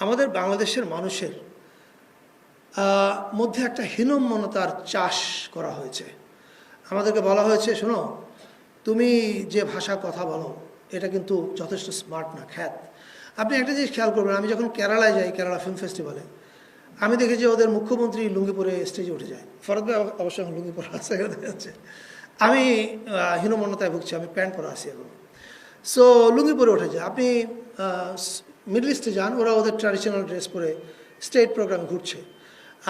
আমাদের বাংলাদেশের মানুষের মধ্যে একটা হীনম্মন্যতার চাষ করা হয়েছে। আমাদেরকে বলা হয়েছে, শোনো, তুমি যে ভাষা কথা বলো এটা কিন্তু যথেষ্ট স্মার্ট না, খ্যাত। আপনি একটা জিনিস খেয়াল করবেন, আমি যখন কেরালায় যাই, কেরালা ফিল্ম ফেস্টিভ্যালে, আমি দেখি যে ওদের মুখ্যমন্ত্রী লুঙ্গি পরে স্টেজে উঠে যায়। ফরদ ভাই অবশ্যই এখন লুঙ্গি পরে আসে, দেখা যাচ্ছে। আমি হীনম্মন্যতায় ভুগছি, আমি প্যান্ট পরে আসি এখন। সো লুঙ্গি পরে উঠে যায়। আপনি মিডল ইস্টে যান, ওরা ওদের ট্র্যাডিশনাল ড্রেস পরে স্টেট প্রোগ্রাম ঘুরছে।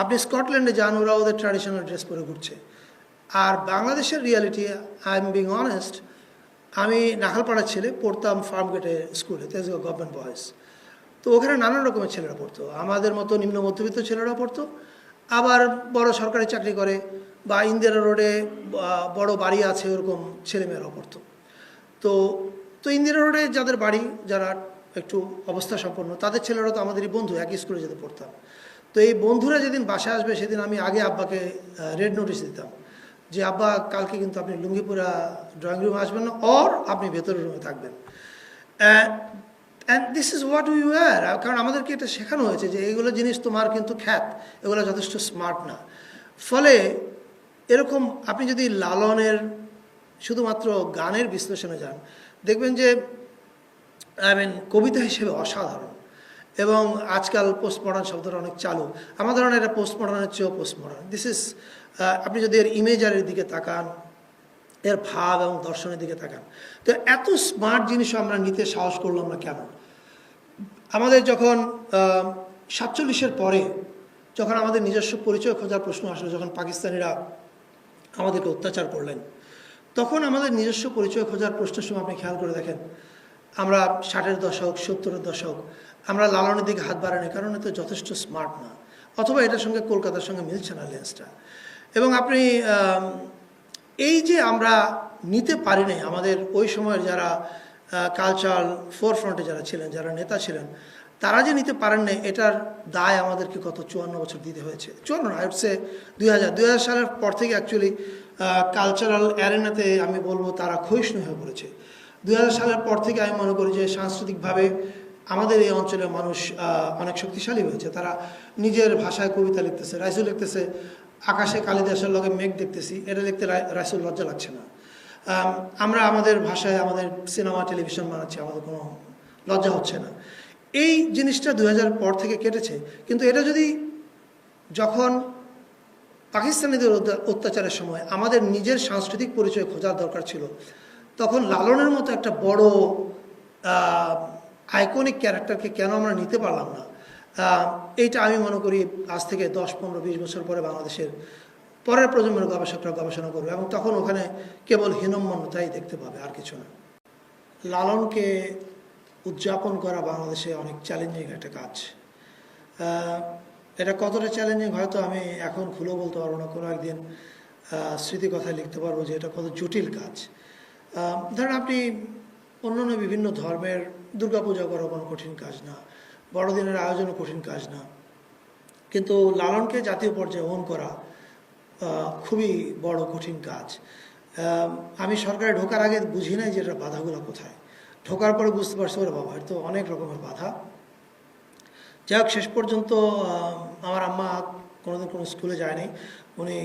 আপনি স্কটল্যান্ডে যান, ওরা ওদের ট্র্যাডিশনাল ড্রেস পরে ঘুরছে। আর বাংলাদেশের reality, I am being honest, আমি নাখালপাড়ার ছেলে, পড়তাম ফার্ম গেটে স্কুলে, তেজগাঁও গভর্নমেন্ট বয়েজ। তো ওখানে নানান রকমের ছেলেরা পড়তো, আমাদের মতো নিম্ন মধ্যবিত্ত ছেলেরা পড়তো, আবার বড় সরকারি চাকরি করে বা ইন্দিরা রোডে বড় বাড়ি আছে ওরকম ছেলেমেয়েরাও পড়তো। তো তো ইন্দিরা রোডে যাদের বাড়ি, যারা একটু অবস্থা সম্পন্ন, তাদের ছেলেরা তো আমাদেরই বন্ধু, একই স্কুলে যেতে পড়তাম। তো এই বন্ধুরা যেদিন বাসায় আসবে সেদিন আমি আগে আব্বাকে রেড নোটিশ দিতাম যে আব্বা, কালকে কিন্তু আপনি লুঙ্গিপুরা ড্রয়িং রুমে আসবেন না, অর আপনি ভেতরের রুমে থাকবেন। And this is what we were. কারণ আমাদেরকে এটা শেখানো হয়েছে যে এইগুলো জিনিস তোমার কিন্তু খ্যাত, এগুলো যথেষ্ট স্মার্ট না। ফলে এরকম আপনি যদি লালনের শুধুমাত্র গানের বিশ্লেষণে যান, দেখবেন যে কবিতা হিসেবে অসাধারণ। এবং আজকাল পোস্ট মডার্ন শব্দটা অনেক চালু। আমার ধরনের এটা পোস্ট মডার্নের চেয়েও পোস্ট মডার্ন। দিস ইজ, আপনি যদি এর ইমেজারের দিকে তাকান, এর ভাব এবং দর্শনের দিকে তাকান, তো এত স্মার্ট জিনিসও আমরা নিতে সাহস করলাম না কেন? আমাদের যখন 47-এর পরে, যখন আমাদের নিজস্ব পরিচয় খোঁজার প্রশ্ন আসলো, যখন পাকিস্তানিরা আমাদেরকে অত্যাচার করলেন, তখন আমাদের নিজস্ব পরিচয় খোঁজার প্রশ্নের সময় আপনি খেয়াল করে দেখেন, আমরা 60-এর দশক, 70-এর দশক, আমরা লালনের দিকে হাত বাড়ানি, কারণ এত যথেষ্ট স্মার্ট না, অথবা এটার সঙ্গে কলকাতার সঙ্গে মিলছে না লেন্সটা। এবং আপনি এই যে আমরা নিতে পারি নাই, আমাদের ওই সময়ের যারা কালচারাল ফোরফ্রন্টে যারা ছিলেন, যারা নেতা ছিলেন, তারা যে নিতে পারেন না, এটার দায় আমাদেরকে গত 54 বছর দিতে হয়েছে। 54 আই উড সে 2000 সালের পর থেকে অ্যাকচুয়ালি কালচারাল অ্যারেনাতে আমি বলবো তারা ক্ষয়িষ্ণু হয়ে পড়েছে। 2000 সালের পর থেকে আমি মনে করি যে সাংস্কৃতিকভাবে আমাদের এই অঞ্চলের মানুষ অনেক শক্তিশালী হয়েছে। তারা নিজের ভাষায় কবিতা লিখতেছে, রাইসুল লিখতেছে, আকাশে কালিদাসের লগে মেঘ দেখতেছি, এটা লিখতে রাইসুল লজ্জা লাগছে না। আমরা আমাদের ভাষায় আমাদের সিনেমা টেলিভিশন বানাচ্ছি, আমাদের কোনো লজ্জা হচ্ছে না। এই জিনিসটা 2000 পর থেকে কেটেছে। কিন্তু এটা যদি যখন পাকিস্তানিদের অত্যাচারের সময় আমাদের নিজের সাংস্কৃতিক পরিচয় খোঁজার দরকার ছিল, তখন লালনের মতো একটা বড় আইকনিক ক্যারেক্টারকে কেন আমরা নিতে পারলাম না? এইটা আমি মনে করি আজ থেকে 10, 15, 20 বছর পরে বাংলাদেশের পরের প্রজন্মের গবেষকরা গবেষণা করবে, এবং তখন ওখানে কেবল হীনম্মন্যতাই দেখতে পাবে, আর কিছু না। লালনকে উদযাপন করা বাংলাদেশে অনেক চ্যালেঞ্জিং একটা কাজ। এটা কতটা চ্যালেঞ্জিং হয়তো আমি এখন খুলে বলতে পারবো না, কোনো একদিন স্মৃতিকথায় লিখতে পারবো যে এটা কত জটিল কাজ। ধরেন আপনি অন্যান্য বিভিন্ন ধর্মের দুর্গাপূজা করা কোনো কঠিন কাজ না, বড়দিনের আয়োজনও কঠিন কাজ না, কিন্তু লালনকে জাতীয় পর্যায়ে ওন করা খুবই বড় কঠিন কাজ। আমি সরকারে ঢোকার আগে বুঝি নাই যে এটা বাধাগুলো কোথায়। ঢোকার পরে বুঝতে পারছি, ওরা বাবা, এর তো অনেক রকমের বাধা। যাই হোক, শেষ পর্যন্ত আমার আম্মা কোনোদিন কোনো স্কুলে যায়নি, উনি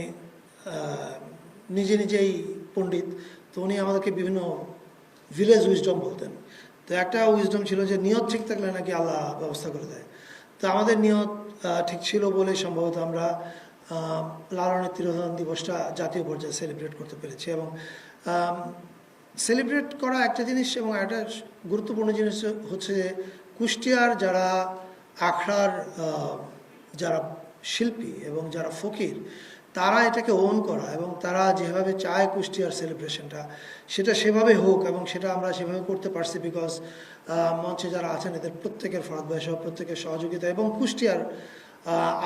নিজেই পণ্ডিত। তো উনি আমাদেরকে বিভিন্ন ভিলেজ উইজডম বলতেন। তো একটা উইজডম ছিল যে নিয়ত ঠিক থাকলে নাকি আল্লাহ ব্যবস্থা করে দেয়। তো আমাদের নিয়ত ঠিক ছিল বলে সম্ভবত আমরা লালনের তিরোধান দিবসটা জাতীয় পর্যায়ে সেলিব্রেট করতে পেরেছি। এবং সেলিব্রেট করা একটা জিনিস, এবং একটা গুরুত্বপূর্ণ জিনিস হচ্ছে যে কুষ্টিয়ার যারা আখড়ার যারা শিল্পী এবং যারা ফকির, তারা এটাকে ওন করা, এবং তারা যেভাবে চায় কুষ্টিয়ার সেলিব্রেশনটা, সেটা সেভাবে হোক, এবং সেটা আমরা সেভাবে করতে পারছি বিকজ মঞ্চে যারা আছেন এদের প্রত্যেকের, ফরাদ ভাই সহ প্রত্যেকের সহযোগিতা এবং কুষ্টিয়ার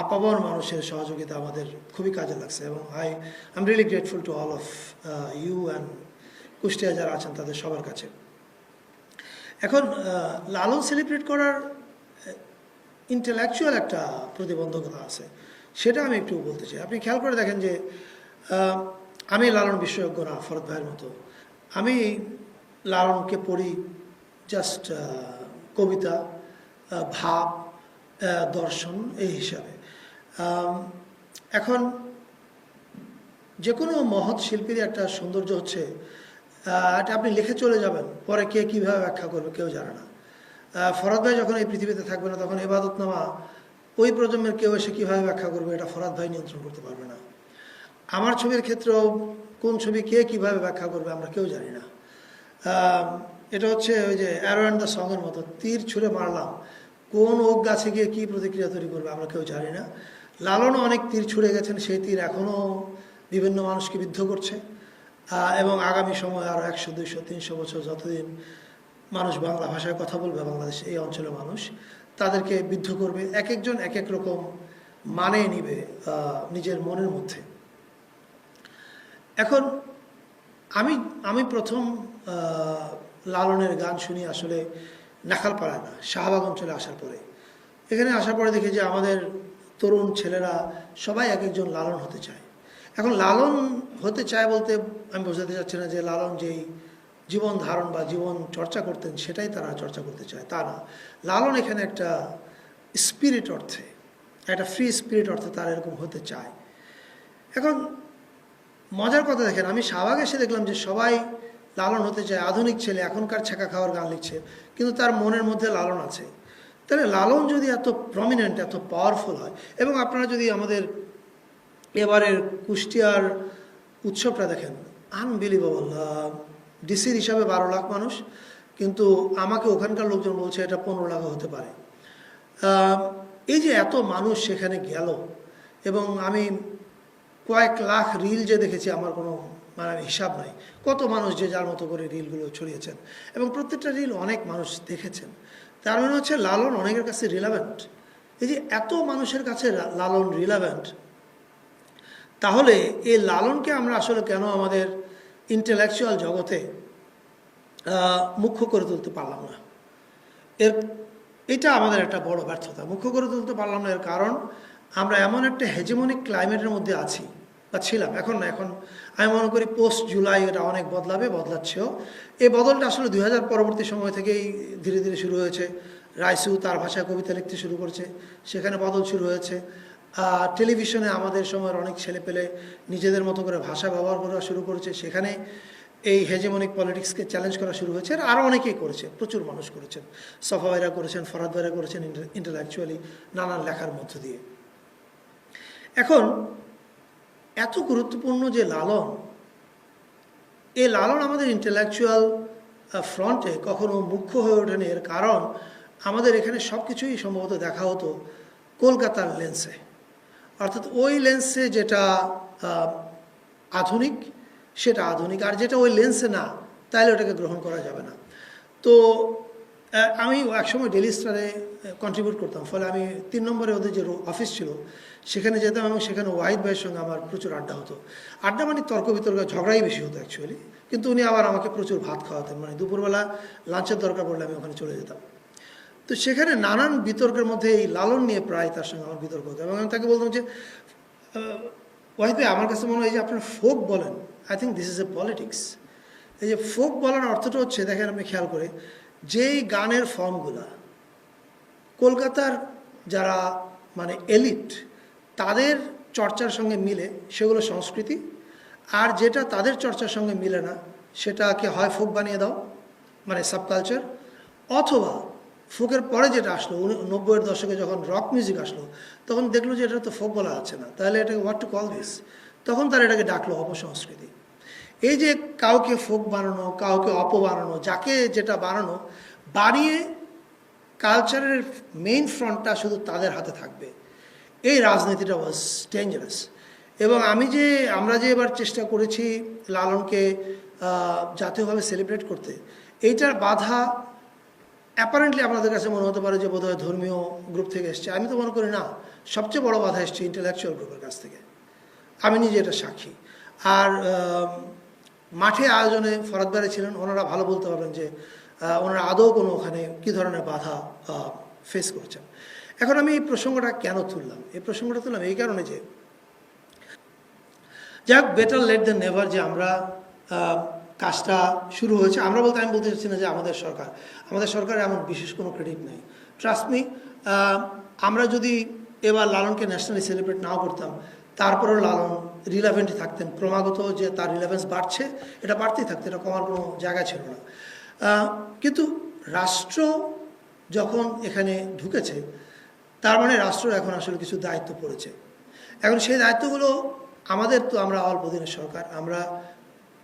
আপাবর মানুষের সহযোগিতা আমাদের খুবই কাজে লাগছে। এবং I am really grateful to all of you and Kushtia যারা আছেন তাদের সবার কাছে। এখন লালন সেলিব্রেট করার ইন্টেলেকচুয়াল একটা প্রতিবন্ধকতা আছে, সেটা আমি একটু বলতে চাই। আপনি খেয়াল করে দেখেন যে আমি লালন বিশেষজ্ঞ না, ফরদ ভাইয়ের মতো। আমি লালনকে পড়ি জাস্ট কবিতা, ভাব, দর্শন এই হিসাবে। এখন যে কোনো মহৎ শিল্পীর একটা সৌন্দর্য হচ্ছে এটা আপনি লিখে চলে যাবেন, পরে কে কীভাবে ব্যাখ্যা করবে কেউ জানে না। ফরহাদ ভাই যখন এই পৃথিবীতে থাকবে না তখন ইবাদতনামা ওই প্রজন্মের কেউ এসে কীভাবে ব্যাখ্যা করবে এটা ফরহাদ ভাই নিয়ন্ত্রণ করতে পারবে না। আমার ছবির ক্ষেত্রেও কোন ছবি কে কীভাবে ব্যাখ্যা করবে আমরা কেউ জানি না। এটা হচ্ছে ওই যে অ্যারো অ্যান্ড দ্য সঙের মতো, তীর ছুঁড়ে মারলাম, কোন ওক গাছে গিয়ে কী প্রতিক্রিয়া তৈরি করবে আমরা কেউ জানি না। লালনও অনেক তীর ছুঁড়ে গেছেন, সেই তীর এখনও বিভিন্ন মানুষকে বিদ্ধ করছে এবং আগামী সময় আরও 100, 200, 300 বছর যতদিন মানুষ বাংলা ভাষায় কথা বলবে বাংলাদেশ এই অঞ্চলের মানুষ তাদেরকে বিদ্ধ করবে। এক একজন এক এক রকম মানে নিবে নিজের মনের মধ্যে। এখন আমি প্রথম লালনের গান শুনি আসলে নাখালপাড়ায় না, শাহবাগ অঞ্চলে আসার পরে। এখানে আসার পরে দেখি যে আমাদের তরুণ ছেলেরা সবাই এক একজন লালন হতে চায়। এখন লালন হতে চায় বলতে আমি বোঝাতে চাচ্ছি না যে লালন যেই জীবন ধারণ বা জীবন চর্চা করতেন সেটাই তারা চর্চা করতে চায়, তা না। লালন এখানে একটা স্পিরিট অর্থে, একটা ফ্রি স্পিরিট অর্থে তারা এরকম হতে চায়। এখন মজার কথা দেখেন, আমি শাহবাগ এসে দেখলাম যে সবাই লালন হতে চায়, আধুনিক ছেলে এখনকার ছেঁকা খাওয়ার গান লিখছে, কিন্তু তার মনের মধ্যে লালন আছে। তাহলে লালন যদি এত প্রমিনেন্ট, এত পাওয়ারফুল হয়, এবং আপনারা যদি আমাদের এবারের কুষ্টিয়ার উৎসবটা দেখেন, আনবিলিভেবল। ডিসির হিসাবে 12 লাখ মানুষ, কিন্তু আমাকে ওখানকার লোকজন বলছে এটা 15 লাখ হতে পারে। এই যে এত মানুষ সেখানে গেল, এবং আমি কয়েক লাখ রিল যে দেখেছি আমার কোনো হিসাব নাই, কত মানুষ যে যার মতো করে রিলগুলো ছড়িয়েছেন, এবং প্রত্যেকটা রিল অনেক মানুষ দেখেছেন। তার মানে হচ্ছে লালন অনেকের কাছে রিলেভেন্ট। এই যে এত মানুষের কাছে লালন রিলেভেন্ট, তাহলে এই লালনকে আমরা আসলে কেন আমাদের ইন্টেলেকচুয়াল জগতে মুখ্য করে তুলতে পারলাম না? এটা আমাদের একটা বড় ব্যর্থতা। মুখ্য করে তুলতে পারলাম না এর কারণ আমরা এমন একটা হেজেমনিক ক্লাইমেটের মধ্যে আছি বা ছিলাম, এখন না। এখন আমি মনে করি পোস্ট জুলাই এটা অনেক বদলাবে, বদলাচ্ছেও। এই বদলটা আসলে 2000 পরবর্তী সময় থেকেই ধীরে ধীরে শুরু হয়েছে। রাইসু তার ভাষায় কবিতা লিখতে শুরু করেছে, সেখানে বদল শুরু হয়েছে। টেলিভিশনে আমাদের সময়ের অনেক ছেলে পেলে নিজেদের মতো করে ভাষা ব্যবহার করা শুরু করেছে, সেখানে এই হেজেমনিক পলিটিক্সকে চ্যালেঞ্জ করা শুরু হয়েছে। আর আরও অনেকেই করেছে, প্রচুর মানুষ করেছেন, সফা ভাইরা করেছেন, ফরহাদ ভাইরা করেছেন, ইন্টেলেকচুয়ালি নানান লেখার মধ্য দিয়ে। এখন এত গুরুত্বপূর্ণ যে লালন, এই লালন আমাদের ইন্টেলেকচুয়াল ফ্রন্টে কখনো মুখ্য হয়ে ওঠেনি। এর কারণ আমাদের এখানে সব কিছুই সম্ভবত দেখা হতো কলকাতার লেন্সে, অর্থাৎ ওই লেন্সে যেটা আধুনিক সেটা আধুনিক, আর যেটা ওই লেন্সে না তাহলে ওটাকে গ্রহণ করা যাবে না। তো আমি একসময় ডেলি স্টারে কন্ট্রিবিউট করতাম, ফলে আমি 3 নম্বরে ওদের যে অফিস ছিল সেখানে যেতাম, এবং সেখানে ওয়াহিদ ভাইয়ের সঙ্গে আমার প্রচুর আড্ডা হতো। আড্ডা মানে তর্ক বিতর্ক, ঝগড়াই বেশি হতো অ্যাকচুয়ালি, কিন্তু উনি আবার আমাকে প্রচুর ভাত খাওয়াতেন, মানে দুপুরবেলা লাঞ্চের দরকার পড়লে আমি ওখানে চলে যেতাম। তো সেখানে নানান বিতর্কের মধ্যে এই লালন নিয়ে প্রায় তার সঙ্গে আমার বিতর্ক হতো, এবং আমি তাকে বলতাম যে ওয়াহিদ ভাই, আমার কাছে মনে হয় যে আপনার ফোক বলেন, I think this is a politics. এই যে ফোক বলার অর্থটা হচ্ছে, দেখেন আপনি খেয়াল করে, যেই গানের ফর্মগুলা কলকাতার যারা মানে এলিট তাদের চর্চার সঙ্গে মিলে সেগুলো সংস্কৃতি, আর যেটা তাদের চর্চার সঙ্গে মিলে না সেটাকে হয় ফোক বানিয়ে দাও, মানে সাবকালচার, অথবা ফোকের পরে যেটা আসলো 90-এর দশকে যখন রক মিউজিক আসলো, তখন দেখলো যে এটা তো ফোক বলা আছে না, তাহলে এটাকে হোয়াট টু কল দিস, তখন তারা এটাকে ডাকলো অপসংস্কৃতি। এই যে কাউকে ফোক বানানো, কাউকে বানানো, যাকে যেটা বানানো বানিয়ে কালচারের মেইন ফ্রন্টটা শুধু তাদের হাতে থাকবে, এই রাজনীতিটা ওয়াজ ডেঞ্জারাস। এবং আমরা যে এবার চেষ্টা করেছি লালনকে জাতীয়ভাবে সেলিব্রেট করতে, এইটার বাধা অ্যাপারেন্টলি আপনাদের কাছে মনে হতে পারে যে বোধহয় ধর্মীয় গ্রুপ থেকে এসছে। আমি তো মনে করি না, সবচেয়ে বড় বাধা এসছে ইন্টেলেকচুয়াল গ্রুপের কাছ থেকে। আমি নিজে এটা সাক্ষী। আর মাঠে আয়োজনে ফরহাদ ভাই ছিলেন, ওনারা ভালো বলতে পারবেন যে ওনারা আদৌ কোনো ওখানে কী ধরনের বাধা ফেস করছেন। এখন আমি এই প্রসঙ্গটা কেন তুললাম? এই প্রসঙ্গটা তুললাম এই কারণে যে, যাক, বেটার লেট দেন নেভার, যে আমরা কাজটা শুরু হয়েছে। আমরা বলতে আমি বলতে চাচ্ছি না যে আমাদের সরকার এমন বিশেষ কোনো ক্রেডিট নেই। ট্রাস্ট মি, আমরা যদি এবার লালনকে ন্যাশনালি সেলিব্রেট নাও করতাম, তারপরেও লালন রিলেভেন্টই থাকতেন। ক্রমাগত যে তার রিলেভেন্স বাড়ছে, এটা বাড়তেই থাকতো, এটা কমার কোনো জায়গা ছিল না। কিন্তু রাষ্ট্র যখন এখানে ঢুকেছে, তার মানে রাষ্ট্রের এখন আসলে কিছু দায়িত্ব পড়েছে। এখন সেই দায়িত্বগুলো আমাদের, তো আমরা অল্প দিনের সরকার, আমরা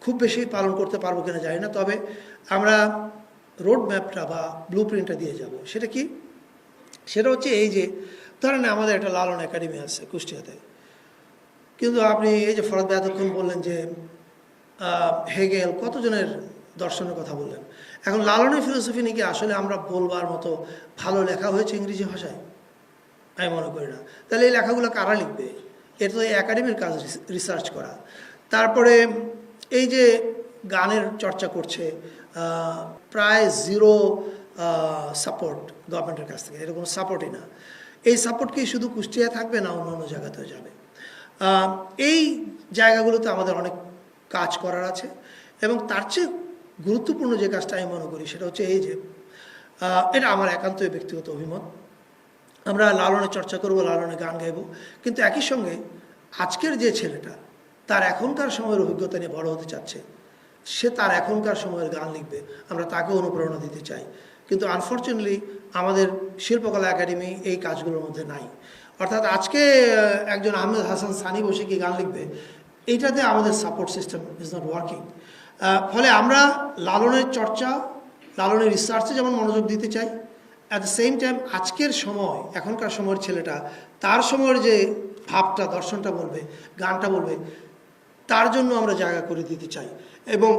খুব বেশি পালন করতে পারবো কিনা জানি না, তবে আমরা রোড ম্যাপটা বা ব্লু প্রিন্টটা দিয়ে যাব। সেটা কি? সেটা হচ্ছে এই যে ধরেন আমাদের একটা লালন একাডেমি আছে কুষ্টিয়াতে, কিন্তু আপনি এই যে ফরাদ ভাই এতক্ষণ বললেন যে হেগেল, কতজনের দর্শনের কথা বললেন। এখন লালনের ফিলোসফি নাকি আসলে আমরা বলবার মতো ভালো লেখা হয়েছে ইংরেজি ভাষায়? আমি মনে করি না। তাহলে এই লেখাগুলো কারা লিখবে? এটা তো এই একাডেমির কাজ, রিসার্চ করা। তারপরে এই যে গানের চর্চা করছে, প্রায় জিরো সাপোর্ট গভর্নমেন্টের কাছ থেকে, এরকম সাপোর্টই না। এই সাপোর্ট কি শুধু কুষ্টিয়ায় থাকবে, না অন্য অন্য জায়গাতেও যাবে? এই জায়গাগুলোতে আমাদের অনেক কাজ করার আছে। এবং তার চেয়ে গুরুত্বপূর্ণ যে কাজটা আমি মনে করি সেটা হচ্ছে এই যে, এটা আমার একান্তই ব্যক্তিগত অভিমত, আমরা লালনের চর্চা করব, লালনের গান গাইব, কিন্তু একই সঙ্গে আজকের যে ছেলেটা তার এখনকার সময়ের অভিজ্ঞতা নিয়ে বড় হতে চাচ্ছে, সে তার এখনকার সময়ের গান লিখবে, আমরা তাকে অনুপ্রেরণা দিতে চাই। কিন্তু আনফর্চুনেটলি আমাদের শিল্পকলা একাডেমি এই কাজগুলোর মধ্যে নাই। অর্থাৎ আজকে একজন আহমেদ হাসান সানি বসে কি গান লিখবে, এইটাতে আমাদের support system is not working. ফলে আমরা লালনের চর্চা, লালনের রিসার্চে যেমন মনোযোগ দিতে চাই, অ্যাট দ্য সেম টাইম আজকের সময়, এখনকার সময়ের ছেলেটা তার সময়ের যে ভাবটা, দর্শনটা বলবে, গানটা বলবে, তার জন্য আমরা জায়গা করে দিতে চাই। এবং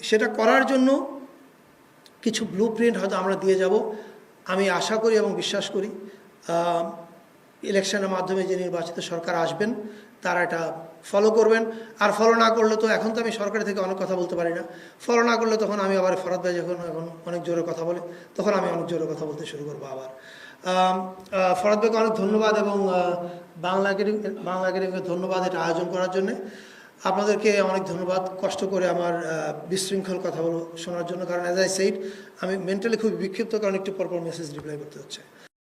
সেটা করার জন্য কিছু ব্লু প্রিন্ট হয়তো আমরা দিয়ে যাব। আমি আশা করি এবং বিশ্বাস করি ইলেকশনের মাধ্যমে যে নির্বাচিত সরকার আসবেন তারা এটা ফলো করবেন। আর ফলো না করলে তো, এখন তো আমি সরকার থেকে অনেক কথা বলতে পারি না, ফলো না করলে তখন আমি আবার ফরাদ ভাই যখন এখন অনেক জোরে কথা বলে, তখন আমি অনেক জোরে কথা বলতে শুরু করবো আবার। ফরাদ ভাইকে অনেক ধন্যবাদ, এবং বাংলা একাডেমিকে ধন্যবাদ এটা আয়োজন করার জন্যে। আপনাদেরকে অনেক ধন্যবাদ কষ্ট করে আমার বিশৃঙ্খল কথাগুলো শোনার জন্য, কারণ অ্যাজ আই সেইড আমি মেন্টালি খুব বিক্ষিপ্ত, কারণ একটু পরপর মেসেজ রিপ্লাই করতে হচ্ছে।